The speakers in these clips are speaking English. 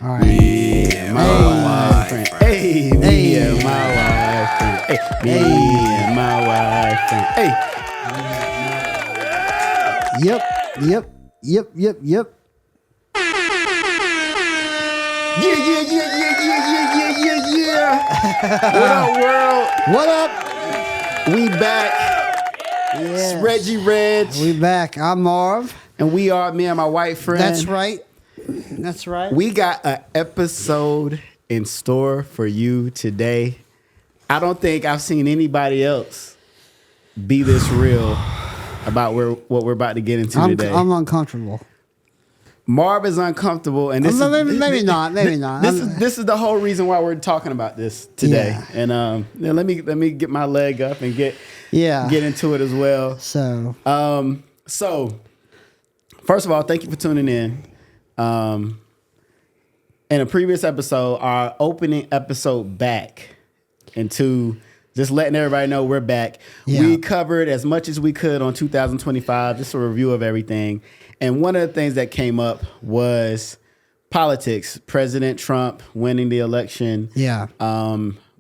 All right. Me and my wife. Hey, me and my wife. Hey, me and my wife. Hey. Yep. Yeah. What up, world? What up? We back. Yes. It's Reggie Regg. We back. I'm Marv. And we are me and my white friend. That's right. That's right. We got an episode in store for you today. I don't think I've seen anybody else be this real about what we're about to get into today. I'm uncomfortable. Marv is uncomfortable, and this maybe not. This is the whole reason why we're talking about this today. Yeah. And let me get my leg up and get into it as well. So First of all, thank you for tuning in. In a previous episode, our opening episode back into just letting everybody know we're back. Yeah. We covered as much as we could on 2025, just a review of everything. And one of the things that came up was politics. President Trump winning the election. Yeah.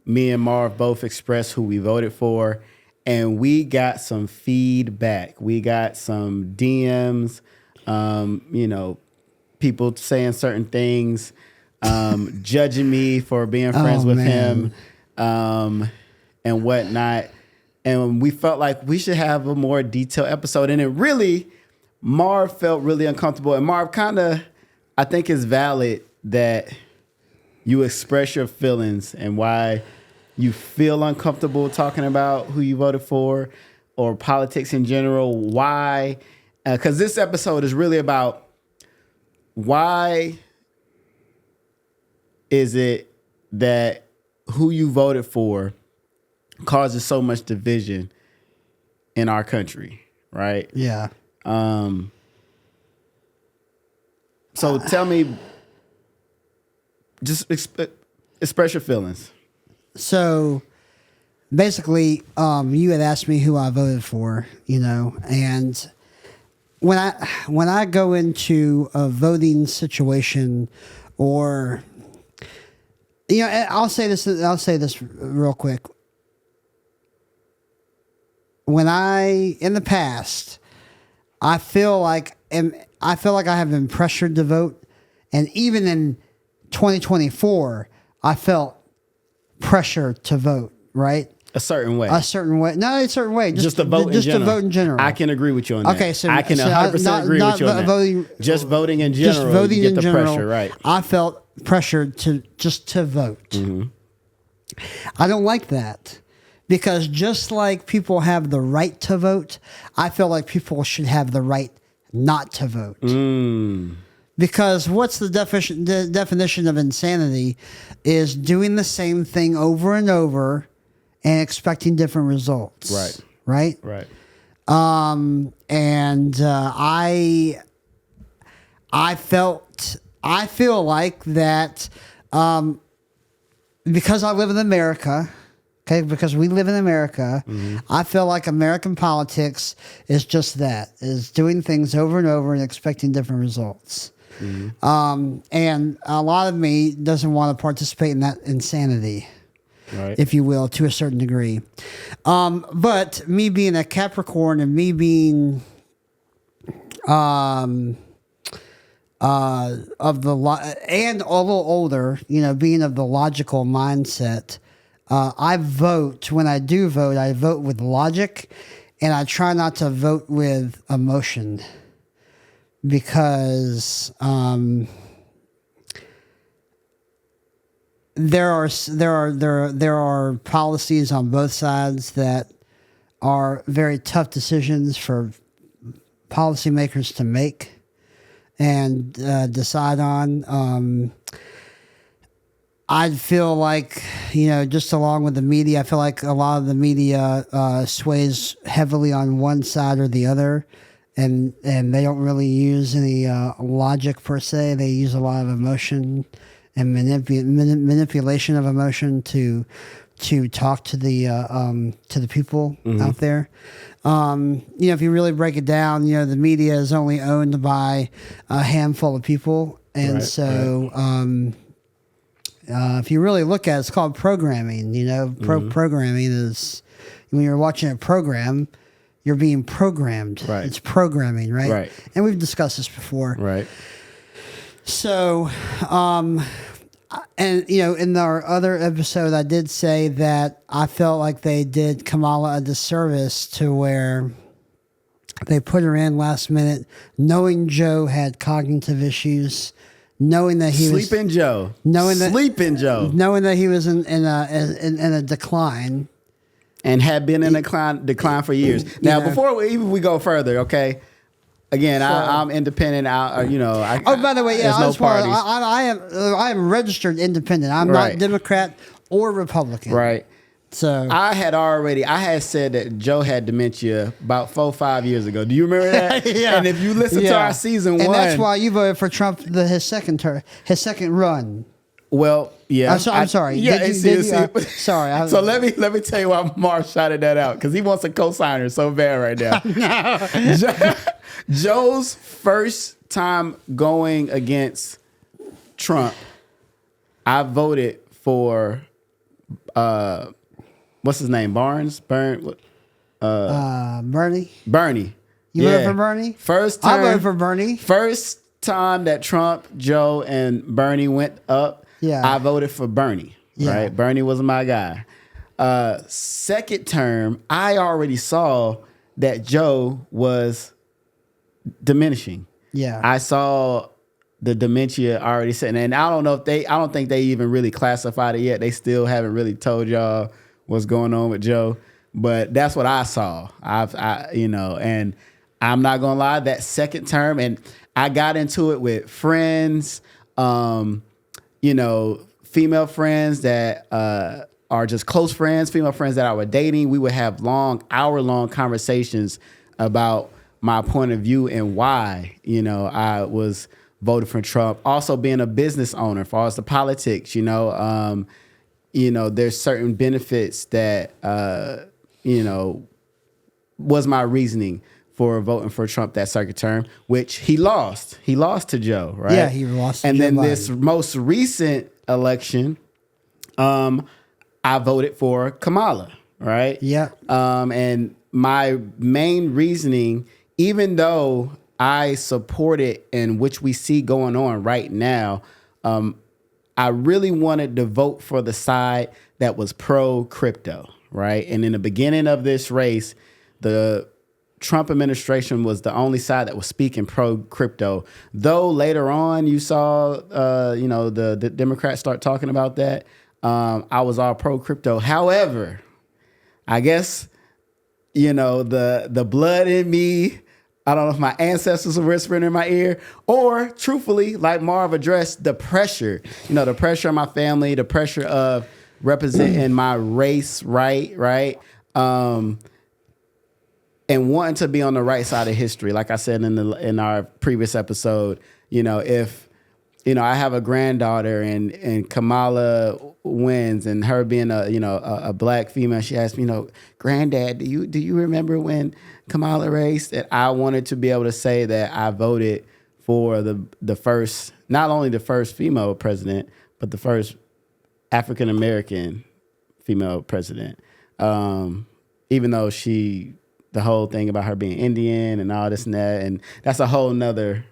Me and Marv both expressed who we voted for. And we got some feedback. We got some DMs, people saying certain things, judging me for being friends with him, and whatnot. And we felt like we should have a more detailed episode. And it really, Marv felt really uncomfortable. And Marv, I think it's valid that you express your feelings and why you feel uncomfortable talking about who you voted for or politics in general. Why? Because this episode is really about why is it that who you voted for causes so much division in our country, right? Yeah. So tell me, just express your feelings. So basically, you had asked me who I voted for, and when I go into a voting situation, or I'll say this real quick. In the past, I feel like I have been pressured to vote, and even in 2024, I felt pressure to vote. Right. A certain way. Not a certain way. Just to vote in general. I can agree with you on that. Okay, so I can 100% agree with you on that. Voting in general. Just voting you get in the general. Pressure, right? I felt pressured to vote. Mm-hmm. I don't like that, because just like people have the right to vote, I feel like people should have the right not to vote. Because what's the definition of insanity is doing the same thing over and over and expecting different results. Right. And I feel like that because I live in America, okay, because we live in America, I feel like American politics is just that, is doing things over and over and expecting different results. And a lot of me doesn't want to participate in that insanity, right, if you will, to a certain degree. But me being a Capricorn and me being and a little older, being of the logical mindset, I vote. When I do vote, I vote with logic, and I try not to vote with emotion. Because there are policies on both sides that are very tough decisions for policymakers to make and decide on. I feel like, just along with the media, I feel like a lot of the media sways heavily on one side or the other. And they don't really use any logic per se. They use a lot of emotion and manipulation of emotion to talk to the people out there. If you really break it down, the media is only owned by a handful of people, And Right, so if you really look at it, it's called programming. You know, programming is when you're watching a program, you're being programmed. Right. It's programming, right? Right. And we've discussed this before. Right. So, and you know, in our other episode, I did say that I felt like they did Kamala a disservice to where they put her in last minute, knowing Joe had cognitive issues, knowing that he was Sleeping Joe. knowing that he was in a decline. And had been in decline for years. Now, Yeah. before we go further, okay. Again, I'm independent. By the way, there's no parties. I am registered independent. I'm Right. not Democrat or Republican. Right. So I had said that Joe had dementia about 4-5 years ago. Do you remember that? Yeah. And if you listen to our season 1, and that's why you voted for Trump his second run. Well, yeah. I'm sorry. Yeah, Did you, sorry. So let me tell you why Marv shouted that out, because he wants a co-signer so bad right now. Joe's first time going against Trump, I voted for what's his name? Bernie. Bernie. You voted for Bernie? First time. I voted for Bernie. First time that Trump, Joe, and Bernie went up, I voted for Bernie. Yeah. Right? Bernie was my guy. Second term, I already saw that Joe was diminishing. Yeah. I saw the dementia already sitting, and I don't think they even really classified it yet. They still haven't really told y'all what's going on with Joe, but that's what I saw. And I'm not gonna lie, that second term, and I got into it with friends, female friends that are just close friends, female friends that I was dating. We would have hour-long conversations about my point of view and why, I was voted for Trump. Also being a business owner, as far as the politics, there's certain benefits that, was my reasoning for voting for Trump that second term, which he lost. He lost to Joe, right? Yeah, he lost to And Joe then Biden. this most recent election, I voted for Kamala, right? Yeah. And my main reasoning, even though I support it, and which we see going on right now, I really wanted to vote for the side that was pro crypto, right? And in the beginning of this race, the Trump administration was the only side that was speaking pro crypto. Though later on you saw, the Democrats start talking about that. I was all pro crypto. However, I guess, the blood in me, I don't know if my ancestors were whispering in my ear, or truthfully, like Marv addressed, the pressure, the pressure of my family, the pressure of representing my race, right? And wanting to be on the right side of history. Like I said in our previous episode, if I have a granddaughter and Kamala wins, and her being a black female, she asked me, Granddad, do you remember when Kamala raced? And I wanted to be able to say that I voted for the first, not only the first female president, but the first African American female president. Even though the whole thing about her being Indian and all this and that, and that's a whole nother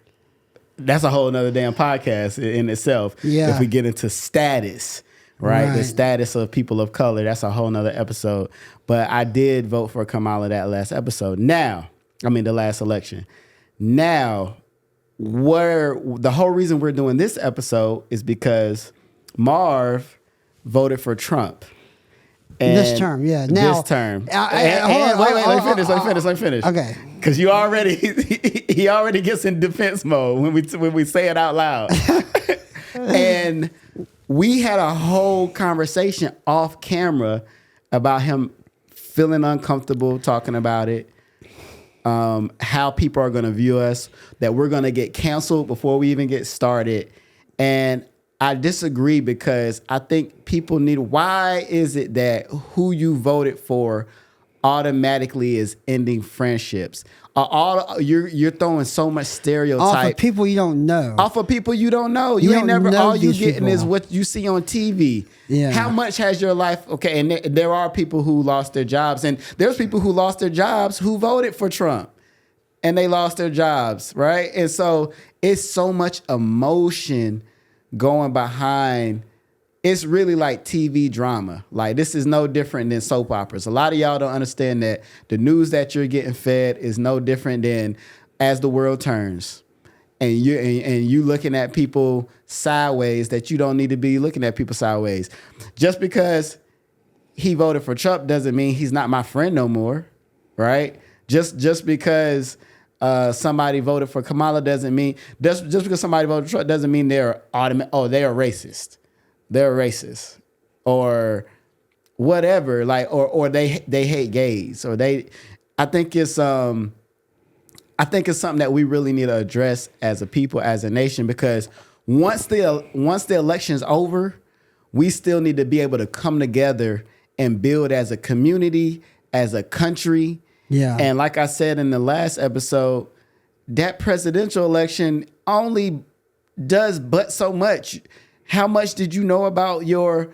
damn podcast in itself. Yeah. If we get into status, right? The status of people of color, that's a whole nother episode. But I did vote for Kamala that last episode. The last election. Now, the whole reason we're doing this episode is because Marv voted for Trump. And this term, yeah. Now, this term. Wait, let me finish. Okay. Because he already gets in defense mode when we say it out loud. And we had a whole conversation off camera about him feeling uncomfortable talking about it, how people are going to view us, that we're going to get canceled before we even get started. And I disagree, because I think people why is it that who you voted for automatically is ending friendships. You're throwing so much stereotype off of people you don't know. Off of people you don't know. You ain't don't never. know All you these getting people. is what you see on TV. Yeah. How much has your life? Okay, and there are people who lost their jobs, and there's people who lost their jobs who voted for Trump, and they lost their jobs, right? And so it's so much emotion going behind. It's really like TV drama. Like, this is no different than soap operas. A lot of y'all don't understand that the news that you're getting fed is no different than As the World Turns. And you looking at people sideways that you don't need to be looking at people sideways. Just because he voted for Trump doesn't mean he's not my friend no more, right? Just because somebody voted for Kamala doesn't mean just because somebody voted for Trump doesn't mean they're they are racist. They're racist or whatever, like, or they hate gays, or I think it's something that we really need to address as a people, as a nation, because once the election's over, we still need to be able to come together and build as a community, as a country. Yeah. And like I said in the last episode, that presidential election only does but so much. How much did you know about your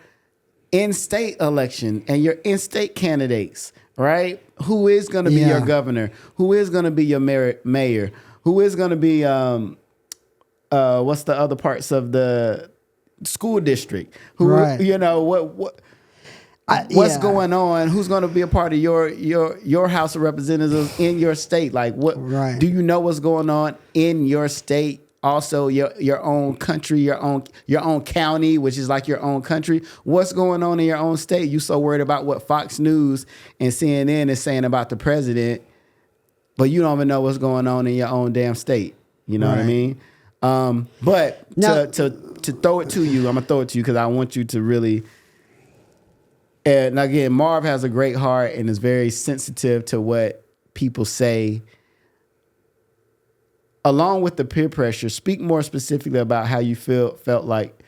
in-state election and your in-state candidates, right? Who is going to be your governor? Who is going to be your mayor? Who is going to be, what's the other parts of the school district? Who, right. You know, what's going on? Who's going to be a part of your House of Representatives in your state? Like, what do you know what's going on in your state? Also, your own country, your own county, which is like your own country. What's going on in your own state? You so worried about what Fox News and CNN is saying about the president, but you don't even know what's going on in your own damn state. You know what I mean? But now, to throw it to you, I'm gonna throw it to you because I want you to really. And again, Marv has a great heart and is very sensitive to what people say. Along with the peer pressure, speak more specifically about how you felt like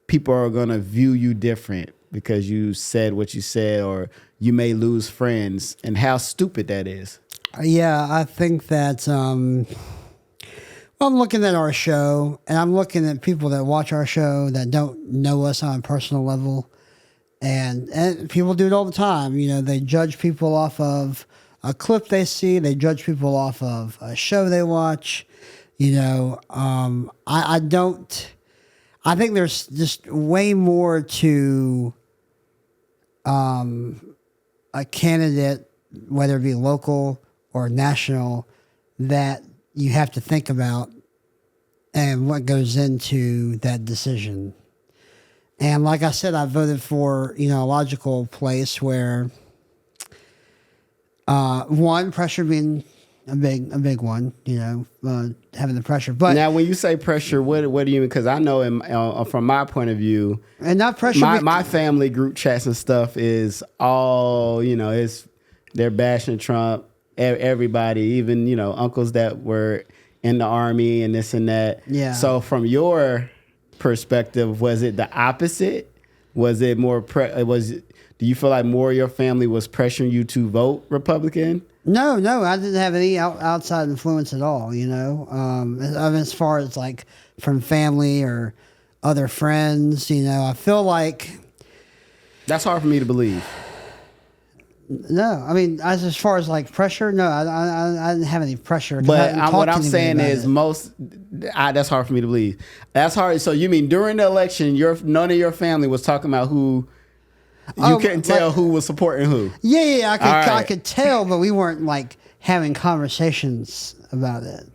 people are going to view you different because you said what you said, or you may lose friends, and how stupid that is. Yeah, I think that I'm looking at our show, and I'm looking at people that watch our show that don't know us on a personal level, and people do it all the time. You know, they judge people off of a clip they see. They judge people off of a show they watch. You know, I think there's just way more to a candidate, whether it be local or national, that you have to think about and what goes into that decision. And like I said, I voted for, a logical place where one, pressure being a big one, having the pressure. But now, when you say pressure, what do you mean? Because I know, from my point of view, and not pressure. My family group chats and stuff is all, they're bashing Trump. Everybody, even uncles that were in the army and this and that. Yeah. So from your perspective, was it the opposite? Was it more? Do you feel like more of your family was pressuring you to vote Republican? No, I didn't have any outside influence at all, as far as like from family or other friends, I feel like. That's hard for me to believe. No, I mean, as far as like pressure, no, I didn't have any pressure. But what I'm saying is that's hard for me to believe. That's hard. So you mean during the election, none of your family was talking about who. You couldn't tell who was supporting who. Yeah, I could tell, but we weren't like having conversations about it.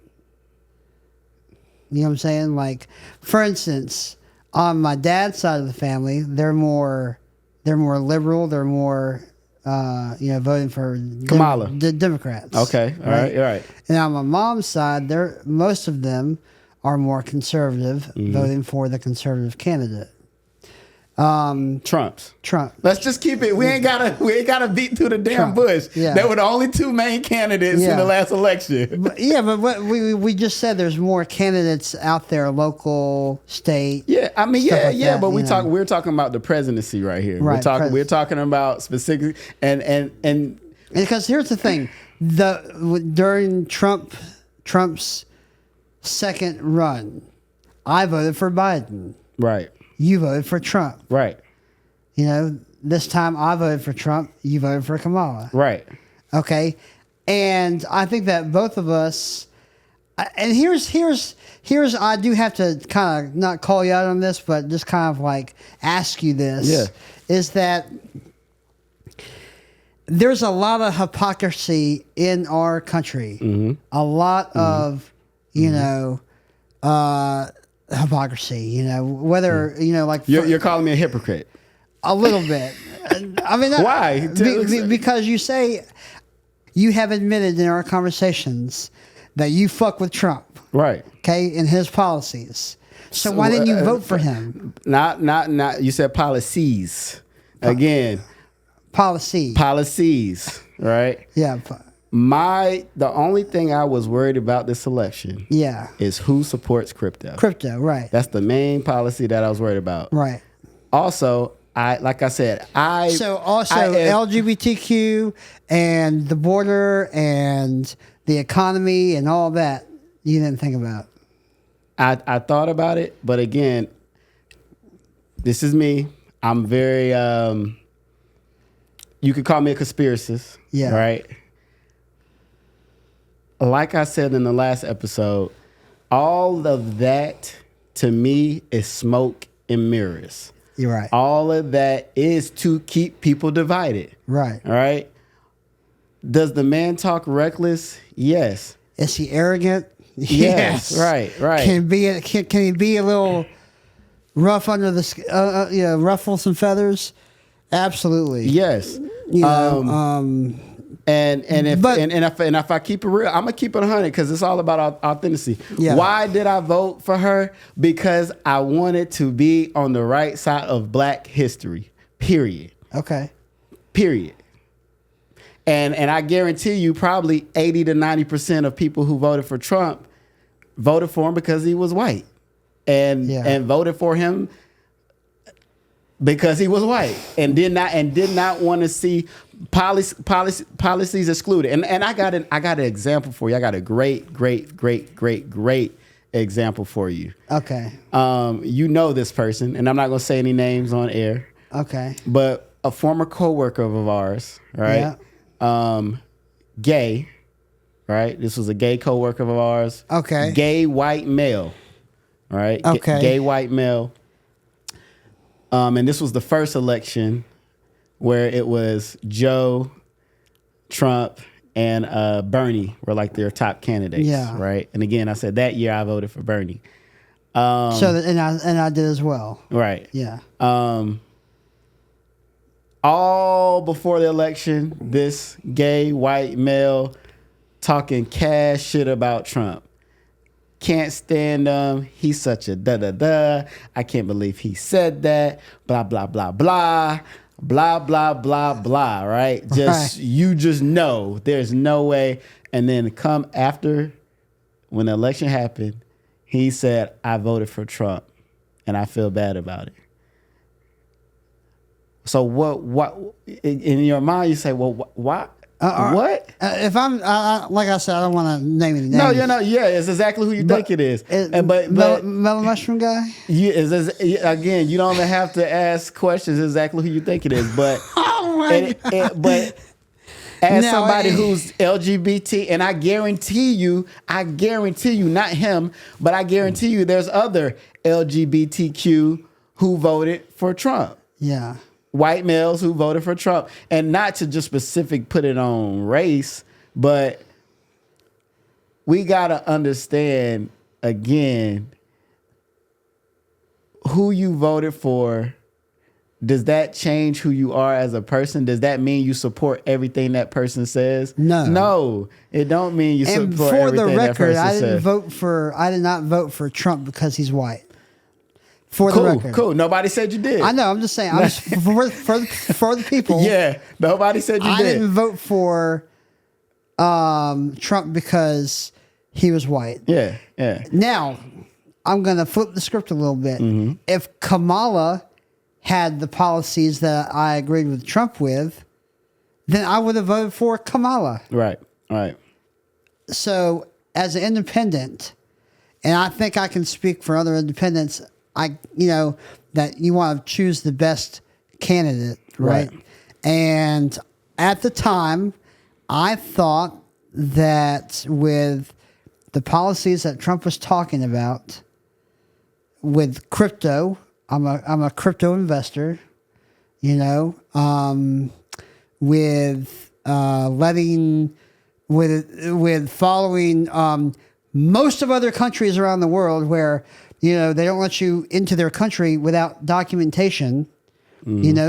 You know what I'm saying? Like, for instance, on my dad's side of the family, they're more liberal. They're more, voting for Kamala, the Democrats. Okay, all right. And on my mom's side, most of them are more conservative, voting for the conservative candidate. Trump. Let's just keep it. We ain't gotta beat through the damn bush. Yeah. There were the only two main candidates in the last election. But what we just said, there's more candidates out there, local, state. Yeah, I mean, that, but we're talking about the presidency right here. Right, We're talking about specific and Because here's the thing: during Trump's second run, I voted for Biden. Right. You voted for Trump. Right. You know, this time I voted for Trump. You voted for Kamala. Right. Okay, and I think that both of us. And here's I do have to kind of not call you out on this, but just kind of like ask you this. Yeah. Is that there's a lot of hypocrisy in our country. Mm-hmm. A lot of, you know, hypocrisy, you know, whether, you know, like... You're calling me a hypocrite. A little bit. I mean... Why? Because you say... You have admitted in our conversations that you fuck with Trump. Right. Okay, in his policies. So why didn't you vote for him? Not. You said policies. Again. Policies. Right. Yeah. The only thing I was worried about this election. Yeah. Is who supports crypto. Crypto. Right. That's the main policy that I was worried about. Right. Also, LGBTQ and the border and the economy and all that you didn't think about. I thought about it, but again, this is me. I'm very you could call me a conspiracist. Yeah. Right. Like I said in the last episode, all of that to me is smoke and mirrors. You're right. All of that is to keep people divided. Right. All right. Does the man talk reckless? Yes. Is he arrogant? Yes. Right. Can he be a little rough under the ruffle some feathers? Absolutely. Yes. You know, if I keep it real, I'm gonna keep it 100 because it's all about authenticity. Yeah. Why did I vote for her? Because I wanted to be on the right side of Black history. Period. Okay. Period. And I guarantee you, probably 80 to 90% of people who voted for Trump voted for him because he was white, and voted for him because he was white, and did not want to see policies excluded. And I got an example for you. I got a great example for you. Okay. You know this person, and I'm not gonna say any names on air. Okay. But a former coworker of ours, right? Yeah. Gay, right? This was a gay coworker of ours. Okay. Gay white male, right? Okay. Gay white male. And this was the first election where it was Joe, Trump, and Bernie were like their top candidates. Yeah. Right. And again, I said that year I voted for Bernie. And I did as well. Right. Yeah. All before the election, this gay white male talking cash shit about Trump. Can't stand him. He's such a da-da-da. I can't believe he said that. Blah, blah, blah, blah. Blah, blah, blah, blah, right? You just know there's no way. And then come after, when the election happened, he said, I voted for Trump and I feel bad about it. So what in your mind you say, well, what? What? If I'm like I said, I don't want to name any names. No, it's exactly who you think it is. But Mellow Mushroom guy. Again, you don't even have to ask questions exactly who you think it is. But but as somebody who's LGBT, and I guarantee you, not him, but I guarantee you, there's other LGBTQ who voted for Trump. Yeah. White males who voted for Trump, and not to just specific put it on race, but we got to understand again who you voted for. Does that change who you are as a person? Does that mean you support everything that person says? No, it don't mean you support everything that person says. And for the record, I did not vote for Trump because he's white. For the record. Cool. Nobody said you did. I know. I'm just saying. For the people. Yeah. Nobody said you did. I didn't vote for Trump because he was white. Yeah. Now, I'm going to flip the script a little bit. Mm-hmm. If Kamala had the policies that I agreed with Trump with, then I would have voted for Kamala. Right. Right. So as an independent, and I think I can speak for other independents, that you want to choose the best candidate, right? And at the time, I thought that with the policies that Trump was talking about with crypto, I'm a crypto investor, with following most of other countries around the world where they don't let you into their country without documentation.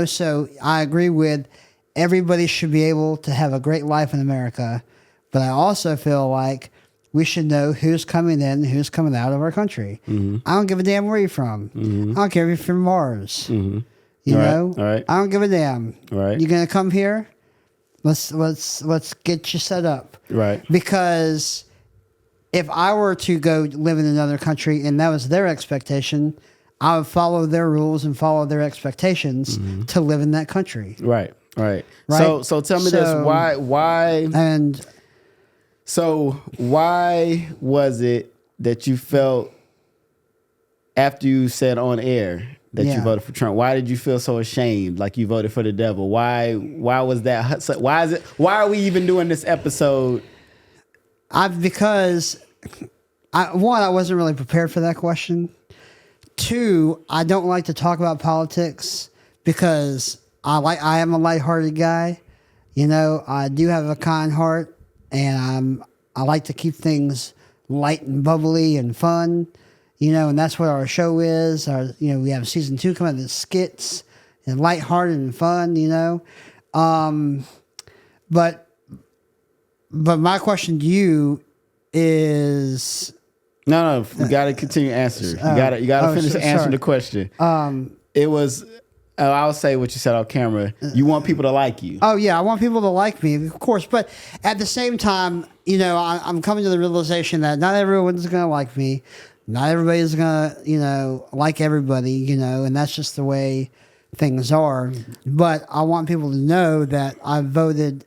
So I agree with everybody should be able to have a great life in America, but I also feel like we should know who's coming in, who's coming out of our country. I don't give a damn where you're from. I don't care if you're from Mars. You know, All right. I don't give a damn. Right. You're gonna come here. Let's get you set up. Right. Because if I were to go live in another country and that was their expectation, I would follow their rules and follow their expectations to live in that country. Right. Right. Right? So tell me this: why? And So why was it that you felt after you said on air that you voted for Trump? Why did you feel so ashamed, like you voted for the devil? Why was that? Why are we even doing this episode? Because I wasn't really prepared for that question. 2, I don't like to talk about politics because I am a lighthearted guy. I do have a kind heart, and I like to keep things light and bubbly and fun. And that's what our show is. We have season 2 coming out, the skits and lighthearted and fun. But my question to you is. No, we got to continue answering. You got to finish answering the question. It was. I'll say what you said off camera. You want people to like you. Oh yeah, I want people to like me, of course. But at the same time, I'm coming to the realization that not everyone's going to like me. Not everybody's going to, like everybody, and that's just the way things are. But I want people to know that I voted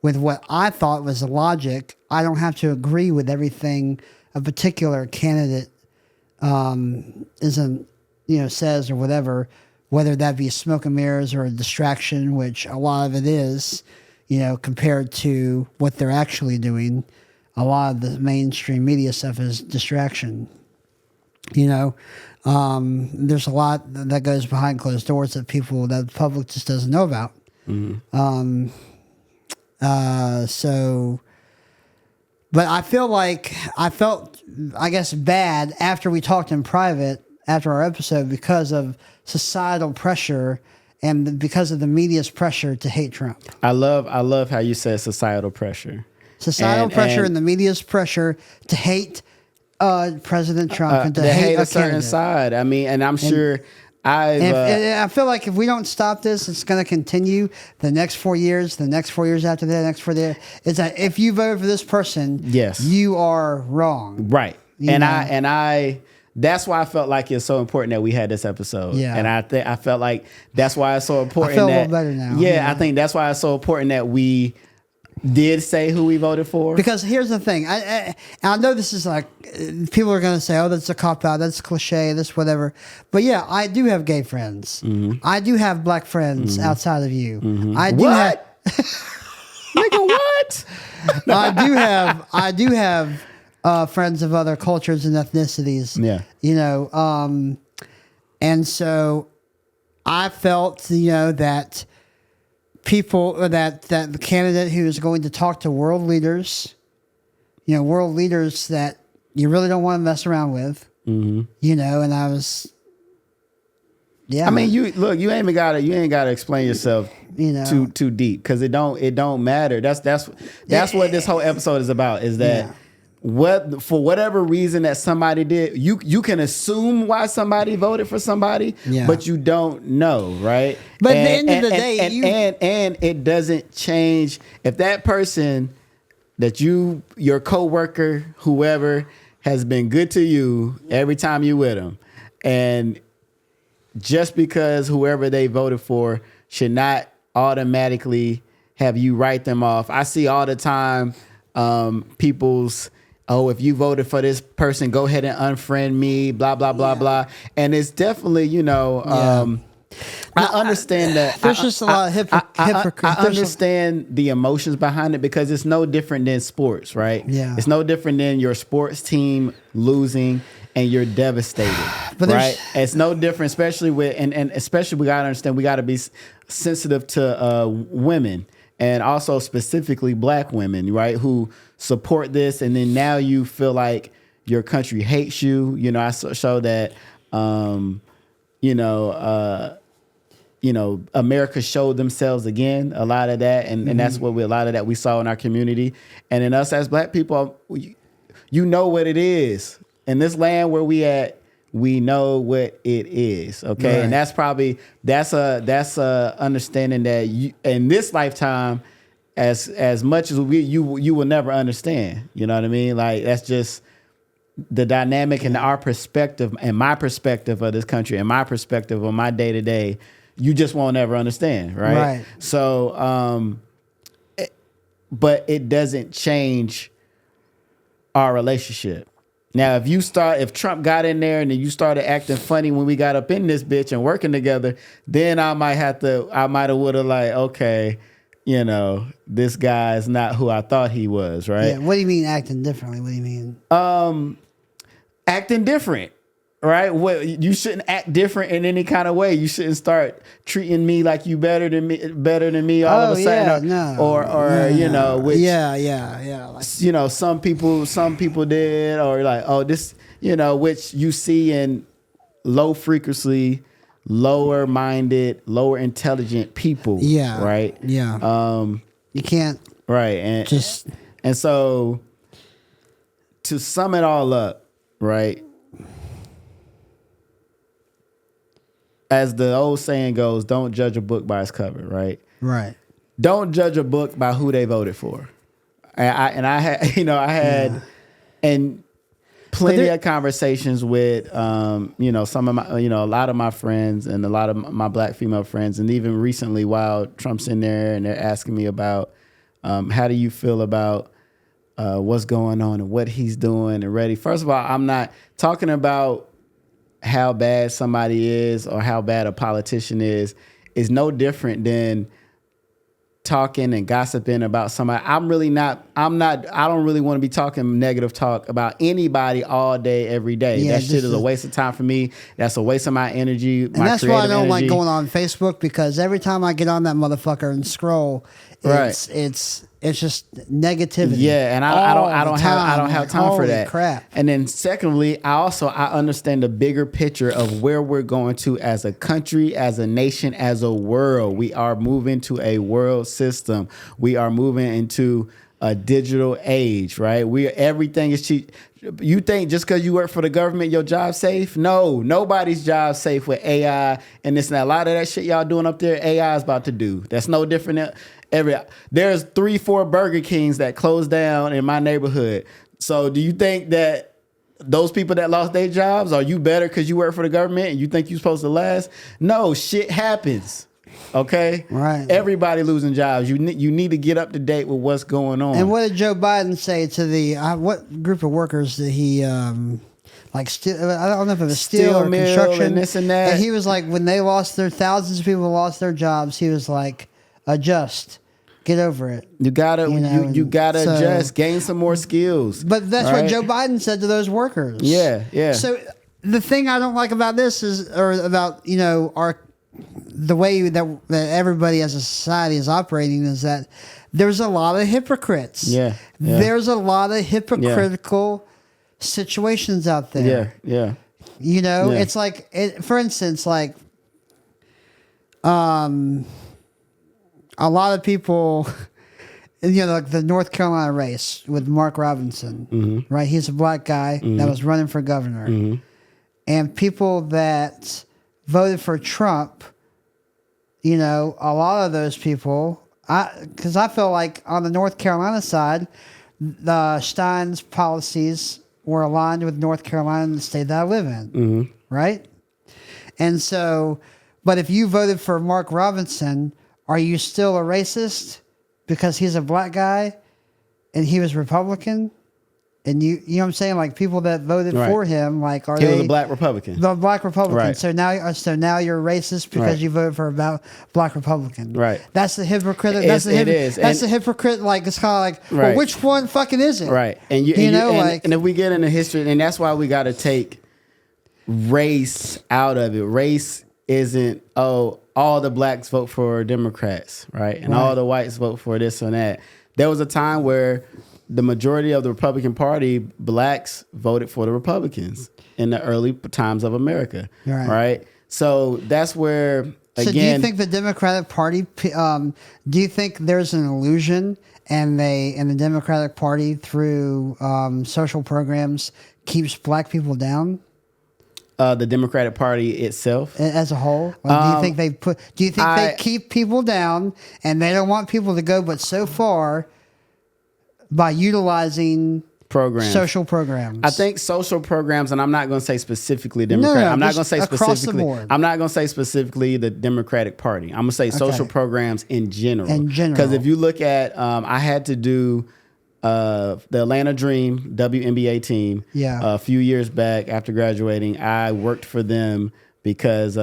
with what I thought was the logic. I don't have to agree with everything a particular candidate says or whatever, whether that be smoke and mirrors or a distraction, which a lot of it is, compared to what they're actually doing. A lot of the mainstream media stuff is distraction. There's a lot that goes behind closed doors that the public just doesn't know about. But I felt, I guess, bad after we talked in private after our episode because of societal pressure and because of the media's pressure to hate Trump. I love how you said societal pressure. Societal pressure and the media's pressure to hate President Trump and to hate a certain candidate. side. I mean, and I'm sure I feel like if we don't stop this, it's going to continue the next 4 years, the next 4 years after that, the next 4 years. It's that if you vote for this person, yes, you are wrong. Right. I that's why I felt like it's so important that we had this episode. Yeah. And I felt like that's why it's so important. I feel a little better now. Yeah, I think that's why it's so important that we did say who we voted for. Because here's the thing. I know this is like, people are going to say, oh, that's a cop-out, that's cliche, that's whatever. But yeah, I do have gay friends. I do have black friends outside of you. I do have... Nigga, what? I do have friends of other cultures and ethnicities. Yeah. And so I felt, that people, that the candidate who is going to talk to world leaders, world leaders that you really don't want to mess around with, and I was, yeah. I mean, you ain't even gotta explain yourself too deep, because it don't matter. That's what this whole episode is about, is that for whatever reason that somebody did, you can assume why somebody voted for somebody, but you don't know, right? But at the end of the day, and it doesn't change if that person that your coworker, whoever, has been good to you every time you with them, and just because whoever they voted for should not automatically have you write them off. I see all the time people's, oh, if you voted for this person, go ahead and unfriend me, blah, blah, blah, blah. And it's definitely, I understand that. There's just a lot of hypocrites. I understand the emotions behind it because it's no different than sports, right? Yeah. It's no different than your sports team losing and you're devastated, right? It's no different, especially with, and especially we got to understand, we got to be sensitive to women and also specifically black women, right? Who support this. And then now you feel like your country hates you. I show that, America showed themselves again, a lot of that. And that's what a lot of that we saw in our community. And in us as black people, you know what it is. In this land where we at, we know what it is. Okay. Right. And that's a understanding that you, in this lifetime, as much as you will never understand. You know what I mean? Like, that's just the dynamic and our perspective and my perspective of this country and my perspective on my day to day. You just won't ever understand, right? Right. So, but it doesn't change our relationship. Now, if Trump got in there and then you started acting funny when we got up in this bitch and working together, then I might have would have like, okay, this guy is not who I thought he was, right? Yeah. What do you mean acting differently? What do you mean? Acting different. Right? Well, you shouldn't act different in any kind of way. You shouldn't start treating me like you better than me all of a sudden. Which, like, some people did, or like, oh, this, which you see in low frequency, lower minded, lower intelligent people. Yeah. Right. Yeah. You can't. Right. And so to sum it all up, right? As the old saying goes, don't judge a book by its cover, right? Right. Don't judge a book by who they voted for. I had plenty of conversations with, some of my, a lot of my friends and a lot of my black female friends. And even recently while Trump's in there and they're asking me about, how do you feel about what's going on and what he's doing and ready. First of all, I'm not talking about how bad somebody is or how bad a politician is no different than talking and gossiping about somebody. I don't really want to be talking negative talk about anybody all day, every day. Yeah, that shit is a waste of time for me. That's a waste of my energy. And that's why I don't like going on Facebook, because every time I get on that motherfucker and scroll, it's just negativity. Yeah, and I don't have time for that. Crap. And then secondly, I understand the bigger picture of where we're going to as a country, as a nation, as a world. We are moving to a world system. We are moving into a digital age, right? Everything is cheap. You think just because you work for the government, your job's safe? No, nobody's job's safe with AI and this and that. A lot of that shit y'all doing up there, AI is about to do. That's no different than there's 3-4 Burger Kings that closed down in my neighborhood. So do you think that those people that lost their jobs, are you better because you work for the government and you think you're supposed to last? No, shit happens. Okay? Right. Everybody losing jobs. You need to get up to date with what's going on. And what did Joe Biden say to the what group of workers that he steel? I don't know if it was steel or construction and this and that. And he was like, when they lost thousands of people lost their jobs, he was like, adjust. Get over it. You gotta adjust, gain some more skills. But that's what Joe Biden said to those workers. Yeah, yeah. So the thing I don't like about this the way that everybody as a society is operating is that there's a lot of hypocrites. Yeah. There's a lot of hypocritical situations out there. Yeah. It's like, for instance, like, a lot of people, like the North Carolina race with Mark Robinson, right? He's a black guy that was running for governor. And people that voted for Trump, a lot of those people, because I feel like on the North Carolina side, the Stein's policies were aligned with North Carolina and the state that I live in, right? And so, but if you voted for Mark Robinson, are you still a racist because he's a black guy and he was Republican? And you know what I'm saying? Like people that voted for him, like he was a black Republican. The black Republican. Right. So now you're racist because you voted for a black Republican. Right. That's the hypocrite. It is. That's the hypocrite. Like it's kind of like, well, which one fucking is it? Right. And if we get into history, and that's why we got to take race out of it. Race isn't all the blacks vote for Democrats, right? And all the whites vote for this and that. There was a time where the majority of the Republican Party, blacks voted for the Republicans in the early times of America, right? So that's where, again... So do you think the Democratic Party, do you think there's an illusion and the Democratic Party through social programs keeps black people down? The Democratic Party itself, as a whole, like, do you think they keep people down and they don't want people to go, but so far by utilizing programs, social programs? I think social programs, and I'm not going to say specifically Democrat. I'm not going to say specifically. I'm not going to say specifically the Democratic Party. I'm going to say social programs in general. In general, because if you look at, I had to do the Atlanta Dream WNBA team. A few years back after graduating, I worked for them because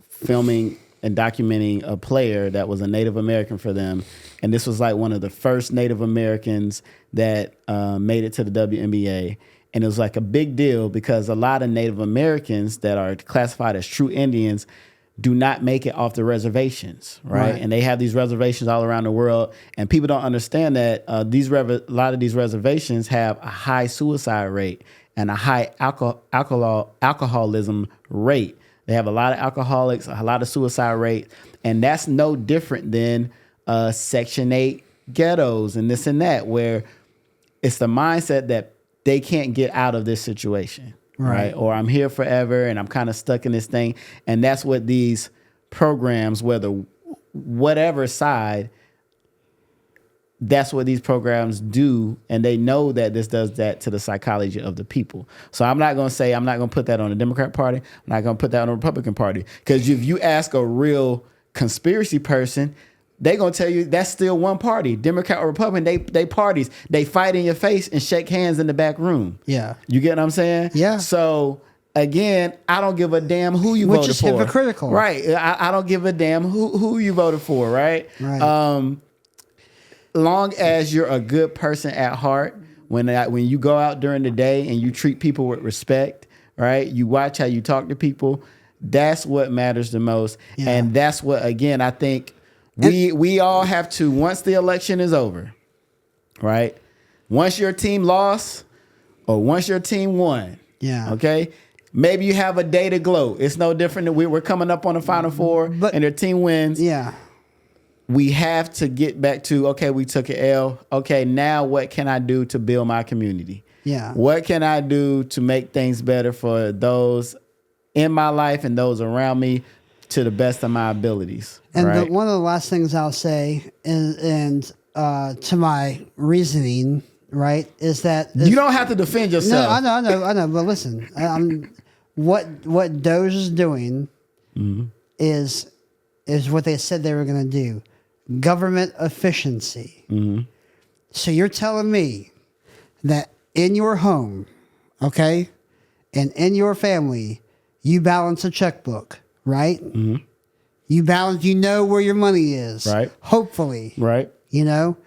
filming and documenting a player that was a Native American for them. And this was like one of the first Native Americans that made it to the WNBA. And it was like a big deal because a lot of Native Americans that are classified as true Indians do not make it off the reservations, right? And they have these reservations all around the world. And people don't understand that a lot of these reservations have a high suicide rate and a high alcoholism rate. They have a lot of alcoholics, a lot of suicide rate. And that's no different than Section 8 ghettos and this and that, where it's the mindset that they can't get out of this situation. Right. Or I'm here forever and I'm kind of stuck in this thing. And that's what these programs, whatever side, that's what these programs do. And they know that this does that to the psychology of the people. So I'm not going to put that on the Democrat Party. I'm not going to put that on the Republican Party. Because if you ask a real conspiracy person, they're going to tell you that's still one party. Democrat or Republican, they parties. They fight in your face and shake hands in the back room. Yeah. You get what I'm saying? Yeah. So, again, I don't give a damn who you voted for. Which is hypocritical. Right. I don't give a damn who you voted for, right? Right. Long as you're a good person at heart, when you go out during the day and you treat people with respect, right? You watch how you talk to people. That's what matters the most. Yeah. And that's what, again, I think... We all have to, once the election is over, right? Once your team lost or once your team won, okay? Maybe you have a day to gloat. It's no different than we're coming up on the Final Four and their team wins. Yeah. We have to get back to, okay, we took an L. Okay, now what can I do to build my community? Yeah. What can I do to make things better for those in my life and those around me to the best of my abilities? And one of the last things I'll say to my reasoning, right, is that you don't have to defend yourself. No, I know. But listen, what Doge is doing is what they said they were going to do: government efficiency. So you're telling me that in your home, okay, and in your family, you balance a checkbook, right? You balance, you know where your money is. Right. Hopefully. Right. You know?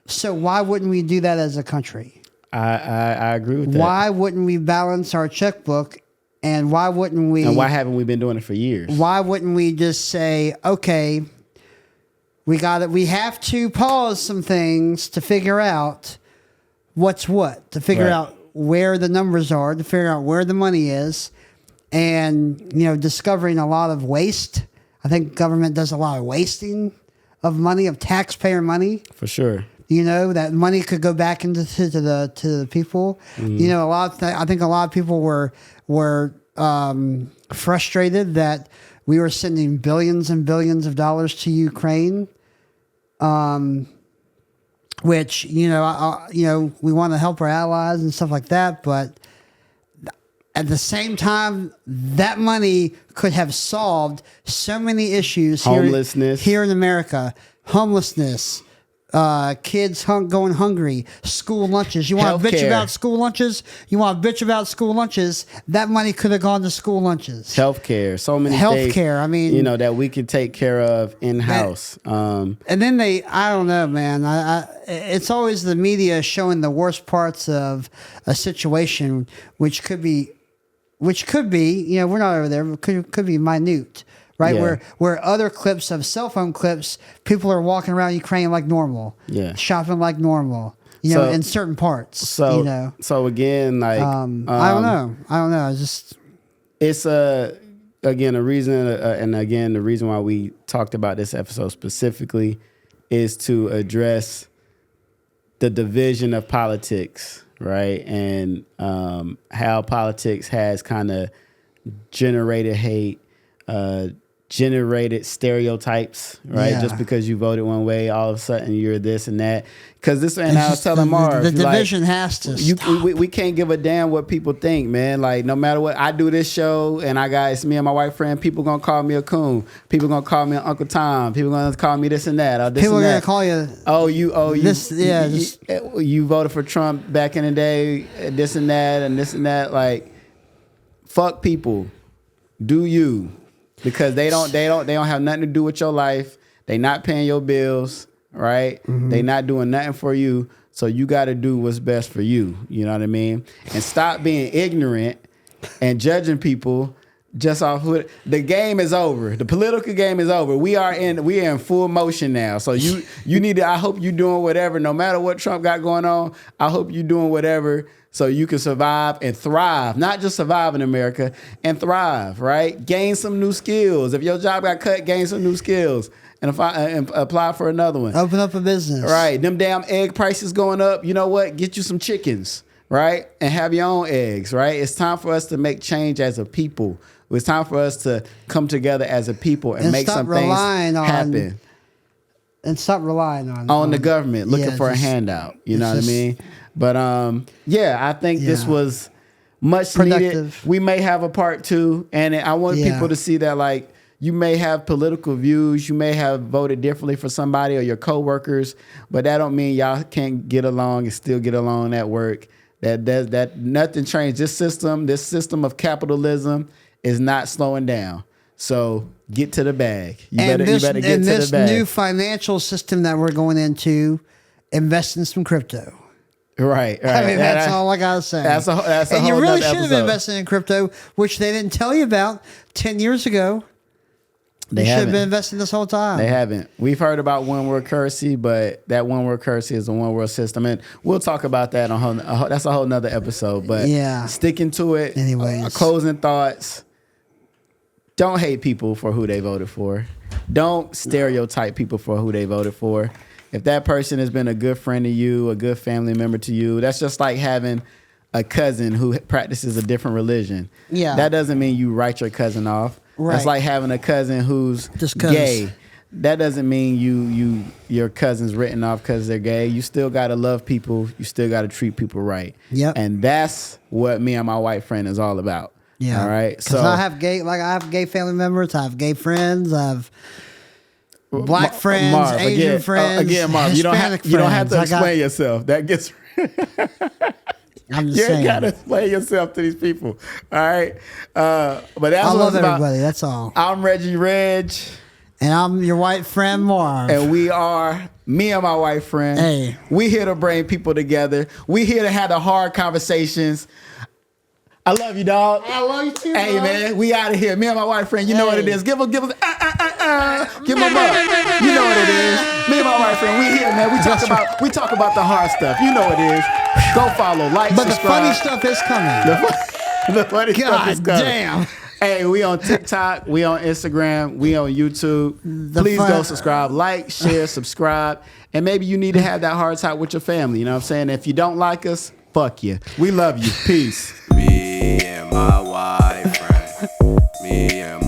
So why wouldn't we do that as a country? I agree with that. Why wouldn't we balance our checkbook, and why wouldn't we... And why haven't we been doing it for years? Why wouldn't we just say, okay, we have to pause some things to figure out what's what, to figure out where the numbers are, to figure out where the money is, and, discovering a lot of waste. I think government does a lot of wasting of money, of taxpayer money. For sure. That money could go back into the people. I think a lot of people were frustrated that we were sending billions and billions of dollars to Ukraine, which we want to help our allies and stuff like that, but at the same time, that money could have solved so many issues here in America. Homelessness, kids going hungry, school lunches. You want to bitch about school lunches? That money could have gone to school lunches. Healthcare. So many things. I mean, that we could take care of in-house. And then I don't know, man. It's always the media showing the worst parts of a situation, which could be, we're not over there, but could be minute, right? Yeah. Where other clips of cell phone clips, people are walking around Ukraine like normal, shopping like normal, in certain parts. So again, like I don't know. It's again a reason, and again the reason why we talked about this episode specifically is to address the division of politics. Right, and how politics has kind of generated hate, generated stereotypes, right? Yeah. Just because you voted one way, all of a sudden you're this and that. Because I was telling Marv, the division has to stop. We can't give a damn what people think, man. Like, no matter what, I do this show, and it's me and my white friend. People gonna call me a coon. People gonna call me Uncle Tom. People gonna call me this and that. Or this people and are that. gonna call you. You voted for Trump back in the day. This and that. Like, fuck people. Do you? Because they don't have nothing to do with your life. They not paying your bills, right? Mm-hmm. They not doing nothing for you. So you got to do what's best for you. You know what I mean? And stop being ignorant and judging people just off who the game is over. The political game is over. We are in full motion now. So you need to. I hope you're doing whatever. No matter what Trump got going on, I hope you're doing whatever so you can survive and thrive. Not just survive in America, and thrive, right? Gain some new skills. If your job got cut, gain some new skills and apply for another one. Open up a business. Right. Them damn egg prices going up. You know what? Get you some chickens, right? And have your own eggs, right? It's time for us to make change as a people. It's time for us to come together as a people and make some things happen. And stop relying on the government looking for a handout. You know what I mean? But I think this was much productive. Needed. We may have a part 2, and I want people to see that, like, you may have political views, you may have voted differently for somebody or your coworkers, but that don't mean y'all can't get along and still get along at work. That nothing changed. This system of capitalism is not slowing down. So get to the bag. You better get to the bag. And this new financial system that we're going into, invest in some crypto. Right. I mean, that's all I gotta say. That's a and whole you really should episode. have invested in crypto, which they didn't tell you about 10 years ago. They should have been investing this whole time. They haven't. We've heard about one world currency, but that one world currency is a one world system, and we'll talk about that that's a whole nother episode. But sticking to it. Anyways, closing thoughts. Don't hate people for who they voted for. Don't stereotype people for who they voted for. If that person has been a good friend to you, a good family member to you, that's just like having a cousin who practices a different religion. Yeah. That doesn't mean you write your cousin off. Right. That's like having a cousin who's gay. That doesn't mean your cousin's written off because they're gay. You still got to love people. You still got to treat people right. Yep. And that's what me and my white friend is all about. Yeah. All right. So I have gay family members. I have gay friends. I have black friends, Marv, Asian friends. Again, Marv, you don't have to explain yourself. That gets. I'm just you saying. You gotta explain yourself to these people. All right. But that's I what love it's about. everybody. That's all. I'm Reggie Regg. And I'm your white friend, Marv. And we are, me and my white friend. Hey. We here to bring people together. We here to have the hard conversations. I love you, dog. I love you too, Hey, dog. Man, we out of here. Me and my white friend, you know what it is. Give us, give them up. You know what it is. Me and my white friend, we here, man. We talk about the hard stuff. You know what it is. Go follow, like, but subscribe. the funny stuff is coming. The funny stuff is coming. Damn. Hey, we on TikTok, we on Instagram, we on YouTube. Please go subscribe, like, share, subscribe. And maybe you need to have that hard talk with your family. You know what I'm saying? If you don't like us, fuck you. We love you. Peace. Me and my white friend. Me and